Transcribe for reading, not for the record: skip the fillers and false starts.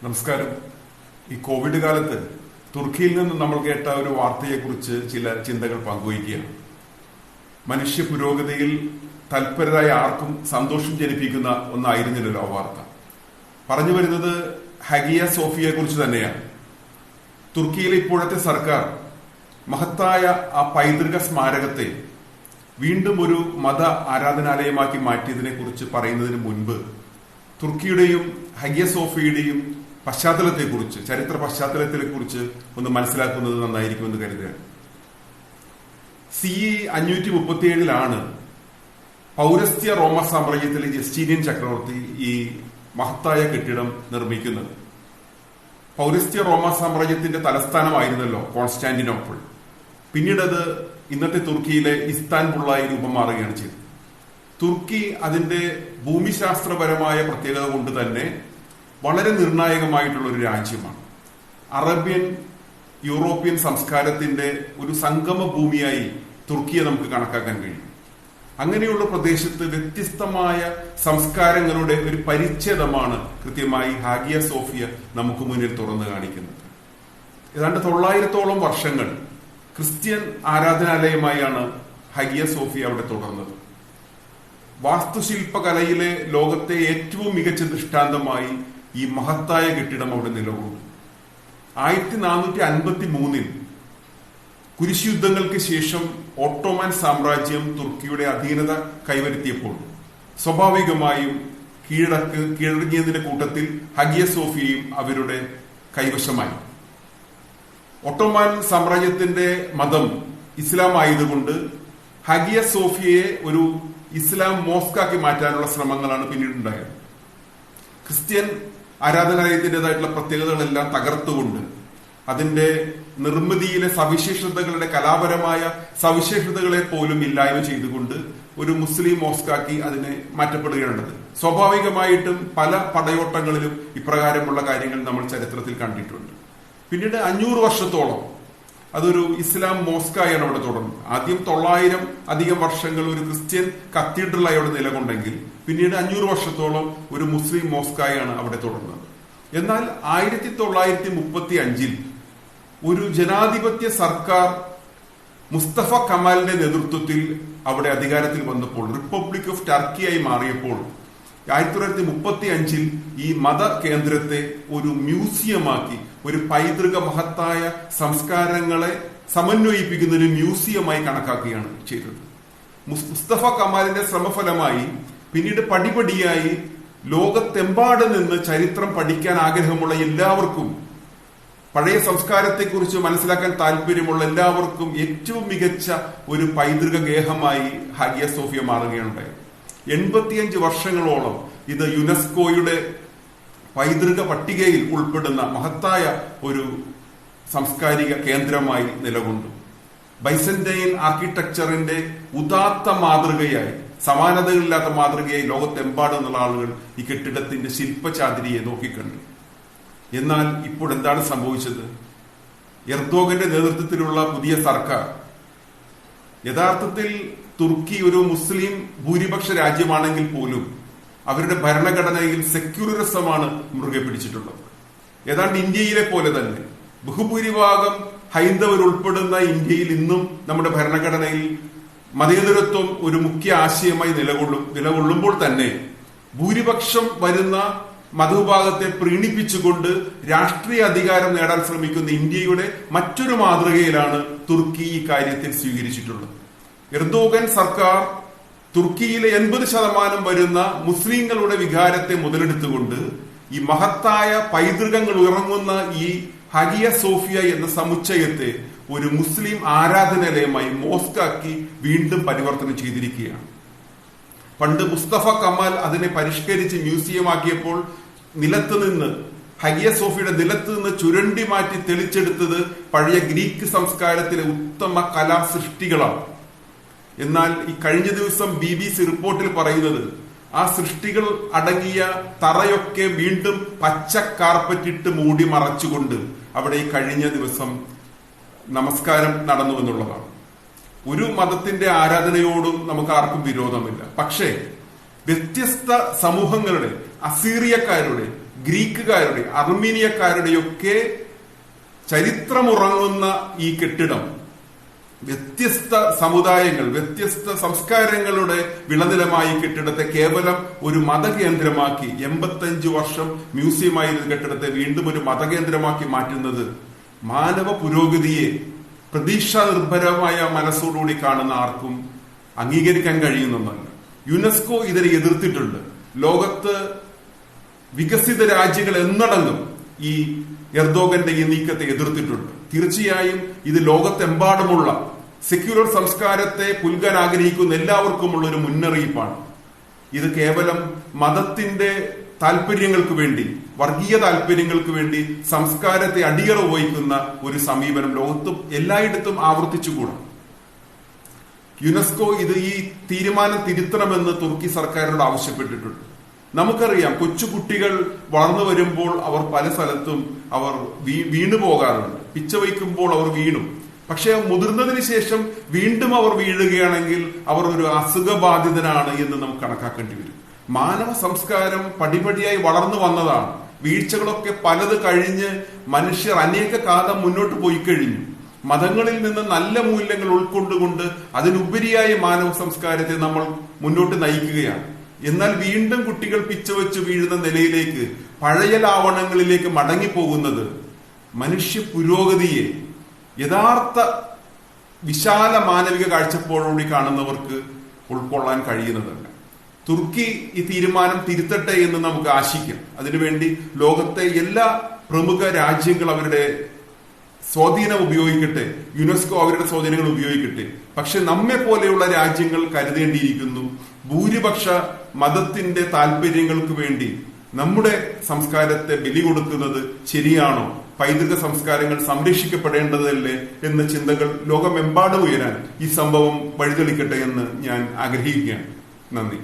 നമസ്കാരം. ഈ കോവിഡ് കാലത്ത് തുർക്കിയിൽ നിന്ന് നമ്മൾ കേട്ട ഒരു വാർത്തയെക്കുറിച്ച് ചില ചിന്തകൾ പങ്കുവയ്ക്കുകയാണ്. മനുഷ്യ പുരോഗതിയിൽ തൽപരരായ ആർക്കും സന്തോഷം ജനിപ്പിക്കുന്ന ഒന്നായിരുന്നില്ലല്ലോ ആ വാർത്ത. പറഞ്ഞു വരുന്നത് ഹഗിയ സോഫിയയെ കുറിച്ച് തന്നെയാണ്. തുർക്കിയിലെ ഇപ്പോഴത്തെ സർക്കാർ മഹത്തായ ആ പൈതൃക സ്മാരകത്തെ വീണ്ടും ഒരു മത ആരാധനാലയമാക്കി മാറ്റിയതിനെ കുറിച്ച് പറയുന്നതിന് മുൻപ് തുർക്കിയുടെയും ഹഗിയ സോഫിയുടെയും പശ്ചാത്തലത്തെക്കുറിച്ച്, ചരിത്ര പശ്ചാത്തലത്തെ കുറിച്ച് ഒന്ന് മനസ്സിലാക്കുന്നത് നന്നായിരിക്കുമെന്ന് കരുതുകയാണ്. CE 537 പൗരസ്ത്യ റോമ സാമ്രാജ്യത്തിലെ ജസ്റ്റീനിയൻ ചക്രവർത്തി ഈ മഹത്തായ കെട്ടിടം നിർമ്മിക്കുന്നത്. പൗരസ്ത്യ റോമ സാമ്രാജ്യത്തിന്റെ തലസ്ഥാനമായിരുന്നല്ലോ കോൺസ്റ്റാന്റിനോപ്പിൾ. പിന്നീട് അത് ഇന്നത്തെ തുർക്കിയിലെ ഇസ്താൻബുള്ളായി രൂപം മാറുകയാണ് ചെയ്തത്. തുർക്കി അതിന്റെ ഭൂമിശാസ്ത്രപരമായ പ്രത്യേകത കൊണ്ട് തന്നെ വളരെ നിർണായകമായിട്ടുള്ള ഒരു രാജ്യമാണ്. അറേബ്യൻ യൂറോപ്യൻ സംസ്കാരത്തിന്റെ ഒരു സംഗമ ഭൂമിയായി തുർക്കിയെ നമുക്ക് കണക്കാക്കാൻ കഴിയും. അങ്ങനെയുള്ള പ്രദേശത്ത് വ്യത്യസ്തമായ സംസ്കാരങ്ങളുടെ ഒരു പരിച്ഛേദമാണ് കൃത്യമായി ഹാഗിയ സോഫിയ നമുക്ക് മുന്നിൽ തുറന്നു കാണിക്കുന്നത്. ഏതാണ്ട് 900ഓളം വർഷങ്ങൾ ക്രിസ്ത്യൻ ആരാധനാലയമായാണ് ഹഗിയ സോഫിയ അവിടെ തുടർന്നത്. വാസ്തുശില്പകലയിലെ ലോകത്തെ ഏറ്റവും മികച്ച ദൃഷ്ടാന്തമായി ഈ മഹത്തായ കെട്ടിടം അവിടെ നിലകൊണ്ടു. 1453 കുരിശുയുദ്ധങ്ങൾക്ക് ശേഷം ഓട്ടോമൻ സാമ്രാജ്യം തുർക്കിയുടെ അധീനത കൈവരുത്തിയപ്പോൾ സ്വാഭാവികമായും കീഴടങ്ങിയതിന്റെ കൂട്ടത്തിൽ ഹഗിയ സോഫിയയും അവരുടെ കൈവശമായി. ഓട്ടോമൻ സാമ്രാജ്യത്തിന്റെ മതം ഇസ്ലാം ആയതുകൊണ്ട് ഹഗിയ സോഫിയയെ ഒരു ഇസ്ലാം മോസ്കാക്കി മാറ്റാനുള്ള ശ്രമങ്ങളാണ് പിന്നീടുണ്ടായത്. ക്രിസ്ത്യൻ ആരാധനാലയത്തിൻ്റെതായിട്ടുള്ള പ്രത്യേകതകളെല്ലാം തകർത്തുകൊണ്ട് അതിന്റെ നിർമ്മിതിയിലെ സവിശേഷതകളുടെ കലാപരമായ സവിശേഷതകളെ പോലും ഇല്ലായ്മ ചെയ്തുകൊണ്ട് ഒരു മുസ്ലിം മോസ്കാക്കി അതിനെ മാറ്റപ്പെടുകയാണത്. സ്വാഭാവികമായിട്ടും പല പടയോട്ടങ്ങളിലും ഇപ്രകാരമുള്ള കാര്യങ്ങൾ നമ്മൾ ചരിത്രത്തിൽ കണ്ടിട്ടുണ്ട്. പിന്നീട് 500 വർഷത്തോളം അതൊരു ഇസ്ലാം മോസ്കായാണ് അവിടെ തുടർന്നത്. ആദ്യം 900 അധികം വർഷങ്ങൾ ഒരു ക്രിസ്ത്യൻ കത്തീഡ്രലായി അവിടെ നിലകൊണ്ടെങ്കിൽ പിന്നീട് 500 വർഷത്തോളം ഒരു മുസ്ലിം മോസ്കായാണ് അവിടെ തുടർന്നത്. എന്നാൽ 1935 ഒരു ജനാധിപത്യ സർക്കാർ മുസ്തഫ കമാലിന്റെ നേതൃത്വത്തിൽ അവിടെ അധികാരത്തിൽ വന്നപ്പോൾ, റിപ്പബ്ലിക് ഓഫ് ടർക്കിയായി മാറിയപ്പോൾ 1935 ഈ മത കേന്ദ്രത്തെ ഒരു മ്യൂസിയമാക്കി, ഒരു പൈതൃക മഹത്തായ സംസ്കാരങ്ങളെ സമന്വയിപ്പിക്കുന്ന ഒരു മ്യൂസിയമായി കണക്കാക്കുകയാണ് ചെയ്തത്. മുസ്തഫ കമാലിന്റെ ശ്രമഫലമായി പിന്നീട് പടിപടിയായി ലോകത്തെമ്പാട് നിന്ന് ചരിത്രം പഠിക്കാൻ ആഗ്രഹമുള്ള എല്ലാവർക്കും, പഴയ സംസ്കാരത്തെക്കുറിച്ച് മനസ്സിലാക്കാൻ താല്പര്യമുള്ള എല്ലാവർക്കും ഏറ്റവും മികച്ച ഒരു പൈതൃക ഗേഹമായി ഹാഗിയ സോഫിയ മാറുകയുണ്ടായി. 85 വർഷങ്ങളോളം ഇത് യുനെസ്കോയുടെ പൈതൃക പട്ടികയിൽ ഉൾപ്പെടുന്ന മഹത്തായ ഒരു സാംസ്കാരിക കേന്ദ്രമായി നിലകൊണ്ടു. ബൈസന്റൈൻ ആർക്കിടെക്ചറിന്റെ ഉദാത്ത മാതൃകയായി, സമാനതകളില്ലാത്ത മാതൃകയായി ലോകത്തെമ്പാടുന്നുള്ള ആളുകൾ ഈ കെട്ടിടത്തിന്റെ ശില്പചാതുരിയെ നോക്കിക്കണ്ടു. എന്നാൽ ഇപ്പോൾ എന്താണ് സംഭവിച്ചത്? എർദോഗന്റെ നേതൃത്വത്തിലുള്ള പുതിയ സർക്കാർ, യഥാർത്ഥത്തിൽ തുർക്കി ഒരു മുസ്ലിം ഭൂരിപക്ഷ രാജ്യമാണെങ്കിൽ പോലും അവരുടെ ഭരണഘടനയിൽ സെക്യുലറിസമാണ് മുറുകെ പിടിച്ചിട്ടുള്ളത്. ഏതാണ്ട് ഇന്ത്യയിലെ പോലെ തന്നെ ബഹുഭൂരിഭാഗം ഹൈന്ദവരുൾപ്പെടുന്ന ഇന്ത്യയിൽ ഇന്നും നമ്മുടെ ഭരണഘടനയിൽ മതേതരത്വം ഒരു മുഖ്യ ആശയമായി നിലകൊള്ളുമ്പോൾ തന്നെ ഭൂരിപക്ഷം വരുന്ന മതവിഭാഗത്തെ പ്രീണിപ്പിച്ചുകൊണ്ട് രാഷ്ട്രീയ അധികാരം നേടാൻ ശ്രമിക്കുന്ന ഇന്ത്യയുടെ മറ്റൊരു മാതൃകയിലാണ് തുർക്കി ഈ കാര്യത്തിൽ സ്വീകരിച്ചിട്ടുള്ളത്. എർദോഗൻ സർക്കാർ തുർക്കിയിലെ 80% വരുന്ന മുസ്ലിങ്ങളുടെ വികാരത്തെ മുതലെടുത്തുകൊണ്ട് ഈ മഹത്തായ പൈതൃകങ്ങൾ ഉറങ്ങുന്ന ഈ ഹഗിയ സോഫിയ എന്ന സമുച്ചയത്തെ ഒരു മുസ്ലിം ആരാധനാലയമായി, മോസ്കാക്കി വീണ്ടും പരിവർത്തനം ചെയ്തിരിക്കുകയാണ്. പണ്ട് മുസ്തഫ കമാൽ അതിനെ പരിഷ്കരിച്ച് മ്യൂസിയമാക്കിയപ്പോൾ ഹഗിയ സോഫിയുടെ നിലത്ത് നിന്ന് ചുരണ്ടി മാറ്റി തെളിച്ചെടുത്തത് പഴയ ഗ്രീക്ക് സംസ്കാരത്തിലെ ഉത്തമ കലാസൃഷ്ടികളാണ്. എന്നാൽ ഈ കഴിഞ്ഞ ദിവസം BBC റിപ്പോർട്ടിൽ പറയുന്നത് ആ സൃഷ്ടികൾ അടങ്ങിയ തറയൊക്കെ വീണ്ടും പച്ച കാർപ്പറ്റിട്ട് മൂടി മറച്ചുകൊണ്ട് അവിടെ ഈ കഴിഞ്ഞ ദിവസം നമസ്കാരം നടന്നു എന്നുള്ളതാണ്. ഒരു മതത്തിന്റെ ആരാധനയോടും നമുക്ക് ആർക്കും വിരോധമില്ല. പക്ഷേ വ്യത്യസ്ത സമൂഹങ്ങളുടെ, അസീറിയക്കാരുടെ, ഗ്രീക്കുകാരുടെ, അർമീനിയക്കാരുടെയൊക്കെ ചരിത്രമുറങ്ങുന്ന ഈ കെട്ടിടം വ്യത്യസ്ത സമുദായങ്ങൾ, വ്യത്യസ്ത സംസ്കാരങ്ങളുടെ വിളനിലമായി കെട്ടിടത്തെ കേവലം ഒരു മതകേന്ദ്രമാക്കി, 85 വർഷം മ്യൂസിയമായിരുന്ന കെട്ടിടത്തെ വീണ്ടും ഒരു മതകേന്ദ്രമാക്കി മാറ്റുന്നത് മാനവ പുരോഗതിയെ പ്രതീക്ഷാ നിർഭരമായ മനസ്സോടുകൂടി കാണുന്ന ആർക്കും അംഗീകരിക്കാൻ കഴിയുന്നൊന്നല്ല. യുനെസ്കോ ഇതിനെ എതിർത്തിട്ടുണ്ട്. ലോകത്ത് വികസിത രാജ്യങ്ങൾ എന്നടങ്കം ഈ എർദോഗന്റെ ഈ നീക്കത്തെ എതിർത്തിട്ടുണ്ട്. തീർച്ചയായും ഇത് ലോകത്തെമ്പാടുമുള്ള സെക്യുലർ സംസ്കാരത്തെ പുൽകാൻ ആഗ്രഹിക്കുന്ന എല്ലാവർക്കുമുള്ള ഒരു മുന്നറിയിപ്പാണ്. ഇത് കേവലം മതത്തിന്റെ താല്പര്യങ്ങൾക്ക് വേണ്ടി, വർഗീയ താല്പര്യങ്ങൾക്ക് വേണ്ടി സംസ്കാരത്തെ അടിയറ വഹിക്കുന്ന ഒരു സമീപനം ലോകത്തും എല്ലായിടത്തും ആവർത്തിച്ചുകൂടാ. യുനെസ്കോ ഈ തീരുമാനം തിരുത്തണമെന്ന് തുർക്കി സർക്കാരിനോട് ആവശ്യപ്പെട്ടിട്ടുണ്ട്. നമുക്കറിയാം, കൊച്ചുകുട്ടികൾ വളർന്നു വരുമ്പോൾ അവർ പല സ്ഥലത്തും അവർ വീണു പോകാറുണ്ട്. പിച്ച വയ്ക്കുമ്പോൾ അവർ വീണു. പക്ഷെ മുതിർന്നതിന് ശേഷം വീണ്ടും അവർ വീഴുകയാണെങ്കിൽ അവർ ഒരു അസുഖബാധിതനാണ് എന്ന് നമുക്ക് കണക്കാക്കേണ്ടി വരും. മാനവ സംസ്കാരം പടിപടിയായി വളർന്നു വന്നതാണ്. വീഴ്ചകളൊക്കെ പലത് കഴിഞ്ഞ് മനുഷ്യർ അനേക കാലം മുന്നോട്ട് പോയി കഴിഞ്ഞു. മതങ്ങളിൽ നിന്ന് നല്ല മൂല്യങ്ങൾ ഉൾക്കൊണ്ടുകൊണ്ട് അതിനുപരിയായ മാനവ സംസ്കാരത്തെ നമ്മൾ മുന്നോട്ട് നയിക്കുകയാണ്. എന്നാൽ വീണ്ടും കുട്ടികൾ പിച്ചവെച്ച് വീഴുന്ന നിലയിലേക്ക്, പഴയ ലാവണങ്ങളിലേക്ക് മടങ്ങിപ്പോകുന്നത് മനുഷ്യ പുരോഗതിയെ യഥാർത്ഥ വിശാല മാനവിക കാഴ്ചപ്പാടോടുകൂടി കാണുന്നവർക്ക് ഉൾക്കൊള്ളാൻ കഴിയുന്നതല്ല. തുർക്കി ഈ തീരുമാനം തിരുത്തട്ടെ എന്ന് നമുക്ക് ആശിക്കാം. അതിനുവേണ്ടി ലോകത്തെ എല്ലാ പ്രമുഖ രാജ്യങ്ങൾ അവരുടെ സ്വാധീനം ഉപയോഗിക്കട്ടെ, യുനെസ്കോ അവരുടെ സ്വാധീനങ്ങൾ ഉപയോഗിക്കട്ടെ. പക്ഷെ നമ്മെ പോലെയുള്ള രാജ്യങ്ങൾ കരുതേണ്ടിയിരിക്കുന്നു, ഭൂരിപക്ഷ മതത്തിന്റെ താല്പര്യങ്ങൾക്ക് വേണ്ടി നമ്മുടെ സംസ്കാരത്തെ ബലി കൊടുക്കുന്നത് ശരിയാണോ? പൈതൃക സംസ്കാരങ്ങൾ സംരക്ഷിക്കപ്പെടേണ്ടതല്ലേ എന്ന ചിന്തകൾ ലോകമെമ്പാടും ഉയരാൻ ഈ സംഭവം വഴിതെളിക്കട്ടെ എന്ന് ഞാൻ ആഗ്രഹിക്കുകയാണ്. നന്ദി.